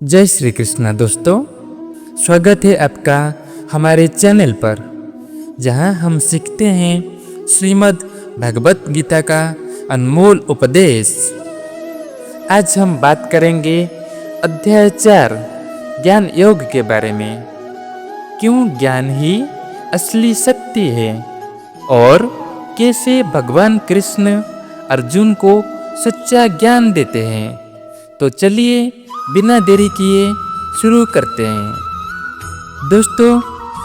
जय श्री कृष्णा दोस्तों, स्वागत है आपका हमारे चैनल पर, जहां हम सीखते हैं श्रीमद् भगवत गीता का अनमोल उपदेश। आज हम बात करेंगे अध्याय 4 ज्ञान योग के बारे में। क्यों ज्ञान ही असली शक्ति है और कैसे भगवान कृष्ण अर्जुन को सच्चा ज्ञान देते हैं। तो चलिए बिना देरी किए शुरू करते हैं। दोस्तों,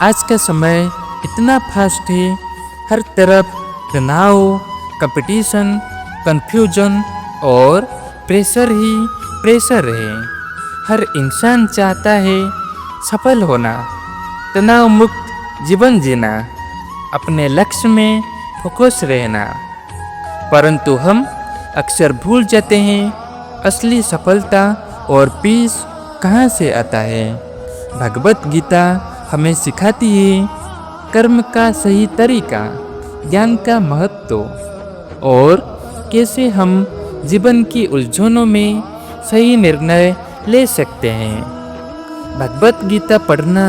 आज का समय इतना फास्ट है, हर तरफ तनाव, कंपटीशन, कंफ्यूजन और प्रेशर ही प्रेशर है। हर इंसान चाहता है सफल होना, तनाव मुक्त जीवन जीना, अपने लक्ष्य में फोकस रहना। परंतु हम अक्सर भूल जाते हैं असली सफलता और पीस कहाँ से आता है। भगवत गीता हमें सिखाती है कर्म का सही तरीका, ज्ञान का महत्व और कैसे हम जीवन की उलझनों में सही निर्णय ले सकते हैं। भगवत गीता पढ़ना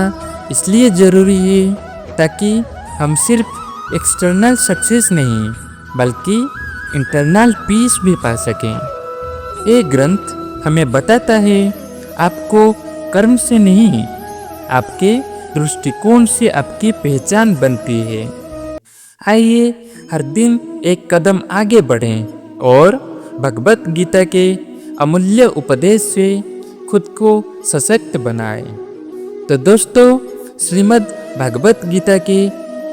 इसलिए ज़रूरी है ताकि हम सिर्फ एक्सटर्नल सक्सेस नहीं बल्कि इंटरनल पीस भी पा सकें। ये ग्रंथ हमें बताता है आपको कर्म से नहीं, आपके दृष्टिकोण से आपकी पहचान बनती है। आइए हर दिन एक कदम आगे बढ़ें और भगवत गीता के अमूल्य उपदेश से खुद को सशक्त बनाएं। तो दोस्तों, श्रीमद् भगवत गीता के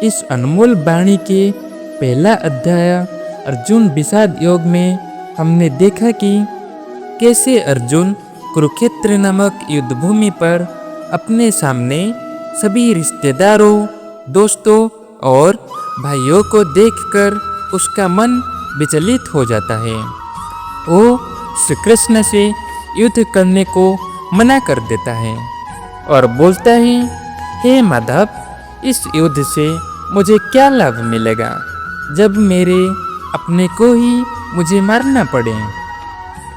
इस अनमोल वाणी के पहला अध्याय अर्जुन विषाद योग में हमने देखा कि कैसे अर्जुन कुरुक्षेत्र नामक युद्ध भूमि पर अपने सामने सभी रिश्तेदारों, दोस्तों और भाइयों को देखकर उसका मन विचलित हो जाता है। वो श्री कृष्ण से युद्ध करने को मना कर देता है और बोलता है, हे माधव, इस युद्ध से मुझे क्या लाभ मिलेगा जब मेरे अपने को ही मुझे मारना पड़े।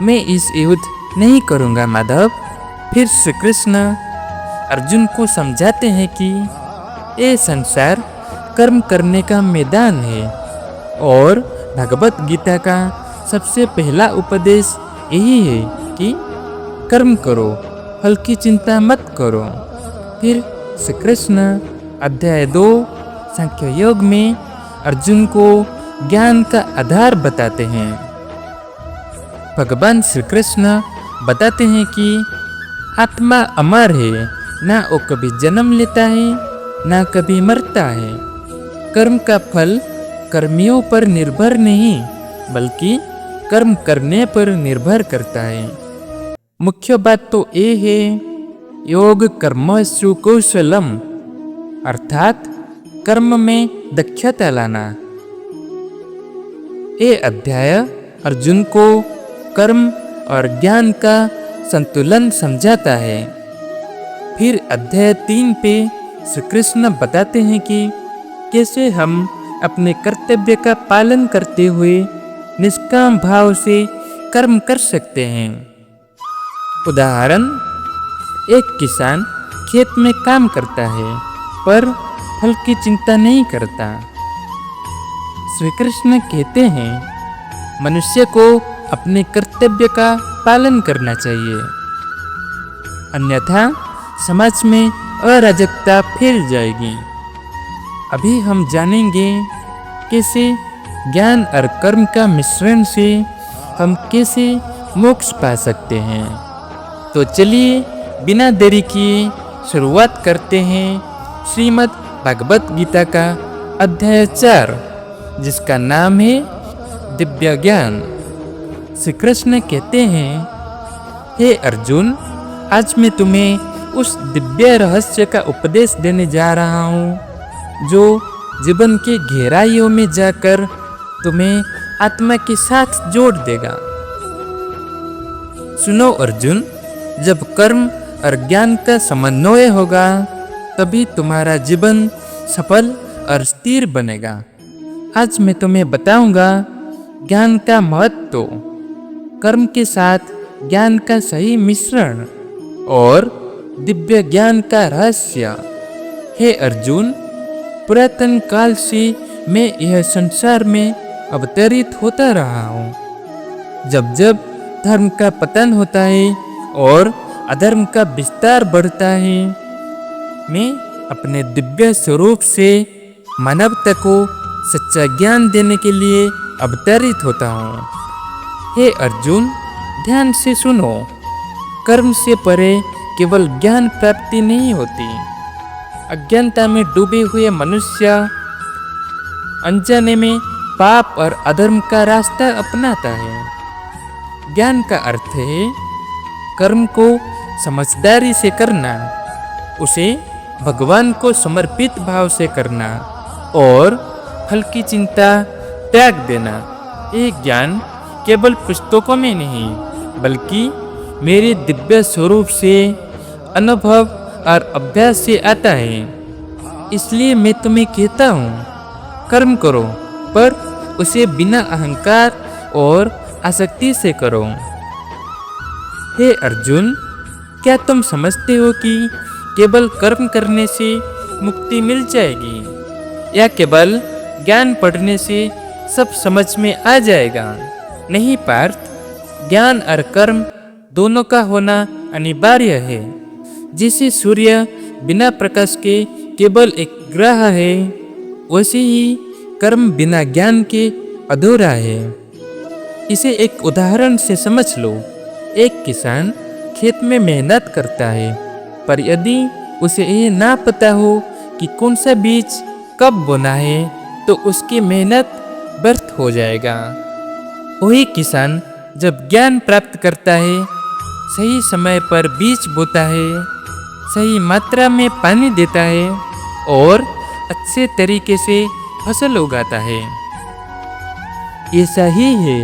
मैं इस युद्ध नहीं करूँगा माधव। फिर श्री कृष्ण अर्जुन को समझाते हैं कि ये संसार कर्म करने का मैदान है और भगवत गीता का सबसे पहला उपदेश यही है कि कर्म करो, फल की चिंता मत करो। फिर श्री कृष्ण अध्याय 2 सांख्य योग में अर्जुन को ज्ञान का आधार बताते हैं। भगवान श्री कृष्ण बताते हैं कि आत्मा अमर है, ना वो कभी जन्म लेता है ना कभी मरता है। कर्म का फल कर्मियों पर निर्भर नहीं बल्कि कर्म करने पर निर्भर करता है। मुख्य बात तो ये है, योग कर्मसु कौशलम, अर्थात कर्म में दक्षता लाना। ये अध्याय अर्जुन को कर्म और ज्ञान का संतुलन समझाता है। फिर अध्याय 3 पे श्री कृष्ण बताते हैं कि कैसे हम अपने कर्तव्य का पालन करते हुए निष्काम भाव से कर्म कर सकते हैं। उदाहरण, एक किसान खेत में काम करता है पर फल की चिंता नहीं करता। श्री कृष्ण कहते हैं मनुष्य को अपने कर्तव्य का पालन करना चाहिए, अन्यथा समाज में अराजकता फैल जाएगी। अभी हम जानेंगे कैसे ज्ञान और कर्म का मिश्रण से हम कैसे मोक्ष पा सकते हैं। तो चलिए बिना देरी किए शुरुआत करते हैं श्रीमद् भगवत गीता का अध्याय 4, जिसका नाम है दिव्य ज्ञान। श्री कृष्ण कहते हैं, हे अर्जुन, आज मैं तुम्हें उस दिव्य रहस्य का उपदेश देने जा रहा हूँ जो जीवन के गहराइयों में जाकर तुम्हें आत्मा के साथ जोड़ देगा। सुनो अर्जुन, जब कर्म और ज्ञान का समन्वय होगा तभी तुम्हारा जीवन सफल और स्थिर बनेगा। आज मैं तुम्हें बताऊंगा ज्ञान का महत्व, कर्म के साथ ज्ञान का सही मिश्रण और दिव्य ज्ञान का रहस्य। हे अर्जुन, पुरातन काल से मैं यह संसार में अवतरित होता रहा हूँ। जब जब धर्म का पतन होता है और अधर्म का विस्तार बढ़ता है, मैं अपने दिव्य स्वरूप से मानवता को सच्चा ज्ञान देने के लिए अवतरित होता हूँ। हे अर्जुन, ध्यान से सुनो, कर्म से परे केवल ज्ञान प्राप्ति नहीं होती। अज्ञानता में डूबे हुए मनुष्य अनजाने में पाप और अधर्म का रास्ता अपनाता है। ज्ञान का अर्थ है कर्म को समझदारी से करना, उसे भगवान को समर्पित भाव से करना और फल की चिंता त्याग देना। ये ज्ञान केवल पुस्तकों में नहीं, बल्कि मेरे दिव्य स्वरूप से, अनुभव और अभ्यास से आता है। इसलिए मैं तुम्हें कहता हूँ, कर्म करो, पर उसे बिना अहंकार और आसक्ति से करो। हे अर्जुन, क्या तुम समझते हो कि केवल कर्म करने से मुक्ति मिल जाएगी, या केवल ज्ञान पढ़ने से सब समझ में आ जाएगा? नहीं पार्थ, ज्ञान और कर्म दोनों का होना अनिवार्य है। जैसे सूर्य बिना प्रकाश के केवल एक ग्रह है, वैसे ही कर्म बिना ज्ञान के अधूरा है। इसे एक उदाहरण से समझ लो। एक किसान खेत में मेहनत करता है, पर यदि उसे ये ना पता हो कि कौन सा बीज कब बोना है, तो उसकी मेहनत व्यर्थ हो जाएगा। वही किसान जब ज्ञान प्राप्त करता है, सही समय पर बीज बोता है, सही मात्रा में पानी देता है और अच्छे तरीके से फसल उगाता है। ऐसा ही है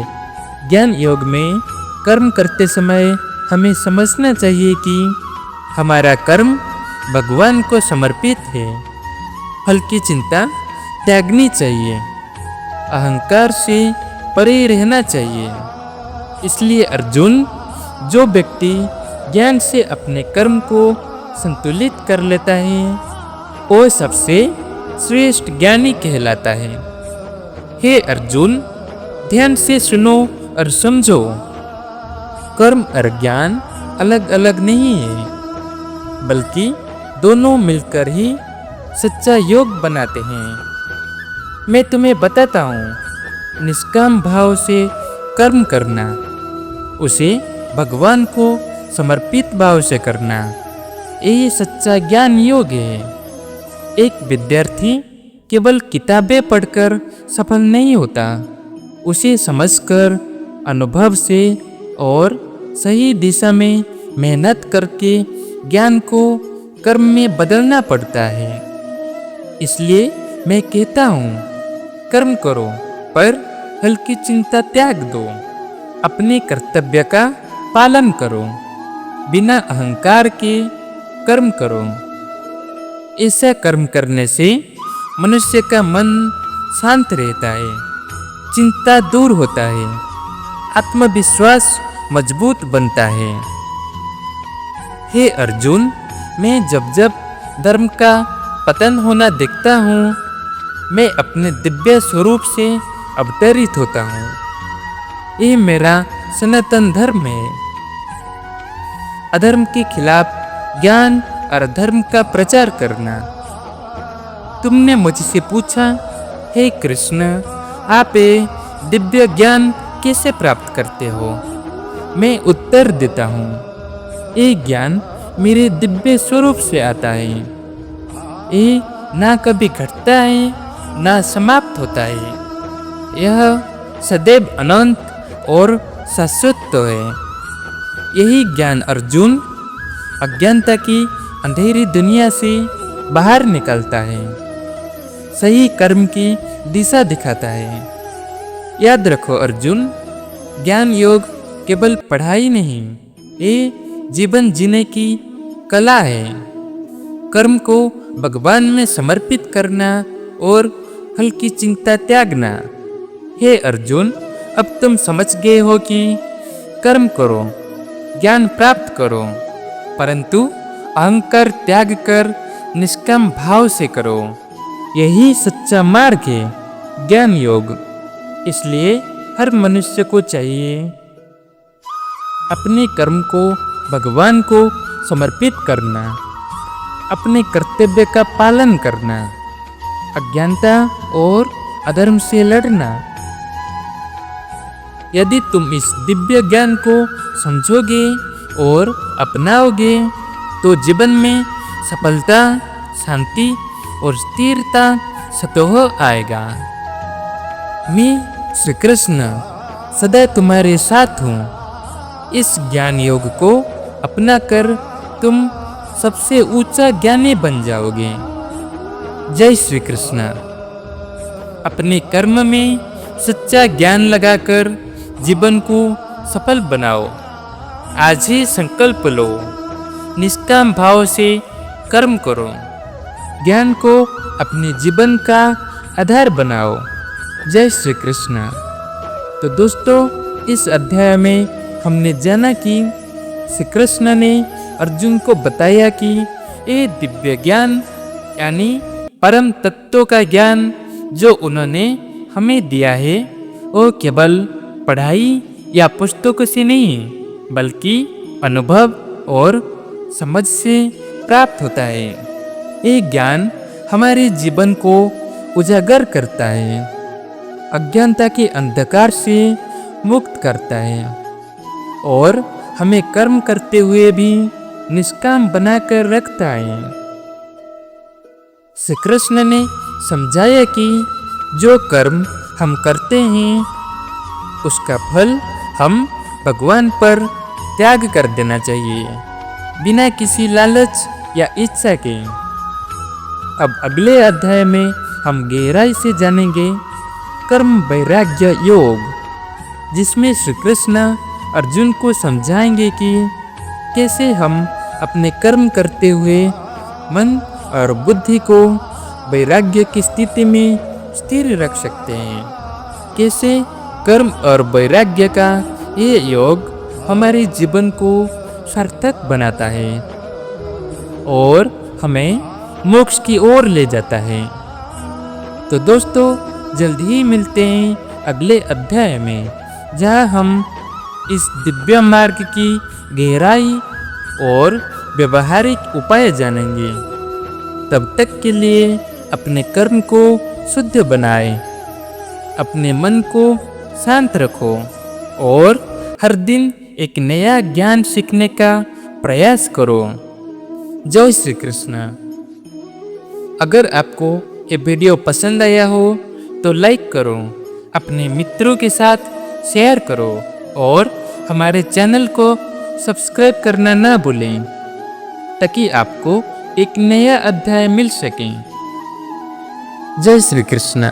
ज्ञान योग में कर्म करते समय हमें समझना चाहिए कि हमारा कर्म भगवान को समर्पित है। फल की चिंता त्यागनी चाहिए, अहंकार से परे रहना चाहिए। इसलिए अर्जुन, जो व्यक्ति ज्ञान से अपने कर्म को संतुलित कर लेता है, वो सबसे श्रेष्ठ ज्ञानी कहलाता है। हे अर्जुन, ध्यान से सुनो और समझो, कर्म और ज्ञान अलग अलग नहीं है, बल्कि दोनों मिलकर ही सच्चा योग बनाते हैं। मैं तुम्हें बताता हूँ, निष्काम भाव से कर्म करना, उसे भगवान को समर्पित भाव से करना, यही सच्चा ज्ञान योग है। एक विद्यार्थी केवल किताबें पढ़कर सफल नहीं होता, उसे समझकर, अनुभव से और सही दिशा में मेहनत करके ज्ञान को कर्म में बदलना पड़ता है। इसलिए मैं कहता हूँ, कर्म करो, पर फल की चिंता त्याग दो। अपने कर्तव्य का पालन करो, बिना अहंकार के कर्म करो। ऐसा कर्म करने से मनुष्य का मन शांत रहता है, चिंता दूर होता है, आत्मविश्वास मजबूत बनता है। हे अर्जुन, मैं जब जब धर्म का पतन होना देखता हूँ, मैं अपने दिव्य स्वरूप से अवतरित होता हूँ। ये मेरा सनातन धर्म है। अधर्म के खिलाफ ज्ञान और धर्म का प्रचार करना। तुमने मुझसे पूछा, हे कृष्ण, आप ये दिव्य ज्ञान कैसे प्राप्त करते हो? मैं उत्तर देता हूँ, ये ज्ञान मेरे दिव्य स्वरूप से आता है। ये ना कभी घटता है, ना समाप्त होता है। यह सदैव अनंत और शाश्वत है। यही ज्ञान अर्जुन अज्ञानता की अंधेरी दुनिया से बाहर निकलता है, सही कर्म की दिशा दिखाता है। याद रखो अर्जुन, ज्ञान योग केवल पढ़ाई नहीं, ये जीवन जीने की कला है। कर्म को भगवान में समर्पित करना और फल की चिंता त्यागना। हे अर्जुन, अब तुम समझ गए हो कि कर्म करो, ज्ञान प्राप्त करो, परंतु अहंकार त्याग कर निष्काम भाव से करो। यही सच्चा मार्ग है, ज्ञान योग। इसलिए हर मनुष्य को चाहिए अपने कर्म को भगवान को समर्पित करना, अपने कर्तव्य का पालन करना, अज्ञानता और अधर्म से लड़ना। यदि तुम इस दिव्य ज्ञान को समझोगे और अपनाओगे तो जीवन में सफलता, शांति और स्थिरता स्वतः आएगा। मैं श्री कृष्ण सदा तुम्हारे साथ हूँ। इस ज्ञान योग को अपनाकर तुम सबसे ऊंचा ज्ञानी बन जाओगे। जय श्री कृष्ण। अपने कर्म में सच्चा ज्ञान लगाकर जीवन को सफल बनाओ। आज ही संकल्प लो, निष्काम भाव से कर्म करो, ज्ञान को अपने जीवन का आधार बनाओ। जय श्री कृष्ण। तो दोस्तों, इस अध्याय में हमने जाना कि श्री कृष्ण ने अर्जुन को बताया कि ये दिव्य ज्ञान यानी परम तत्व का ज्ञान जो उन्होंने हमें दिया है वो केवल पढ़ाई या पुस्तकों से नहीं बल्कि अनुभव और समझ से प्राप्त होता है। ये ज्ञान हमारे जीवन को उजागर करता है, अज्ञानता के अंधकार से मुक्त करता है और हमें कर्म करते हुए भी निष्काम बनाकर रखता है। श्री कृष्ण ने समझाया कि जो कर्म हम करते हैं उसका फल हम भगवान पर त्याग कर देना चाहिए, बिना किसी लालच या इच्छा के। अब अगले अध्याय में हम गहराई से जानेंगे कर्म वैराग्य योग, जिसमें श्री कृष्ण अर्जुन को समझाएंगे कि कैसे हम अपने कर्म करते हुए मन और बुद्धि को वैराग्य की स्थिति में स्थिर रख सकते हैं। कैसे कर्म और वैराग्य का ये योग हमारे जीवन को सार्थक बनाता है और हमें मोक्ष की ओर ले जाता है। तो दोस्तों, जल्द ही मिलते हैं अगले अध्याय में, जहाँ हम इस दिव्य मार्ग की गहराई और व्यवहारिक उपाय जानेंगे। तब तक के लिए अपने कर्म को शुद्ध बनाएं, अपने मन को शांत रखो और हर दिन एक नया ज्ञान सीखने का प्रयास करो। जय श्री कृष्ण। अगर आपको ये वीडियो पसंद आया हो तो लाइक करो, अपने मित्रों के साथ शेयर करो और हमारे चैनल को सब्सक्राइब करना ना भूलें, ताकि आपको एक नया अध्याय मिल सके। जय श्री कृष्ण।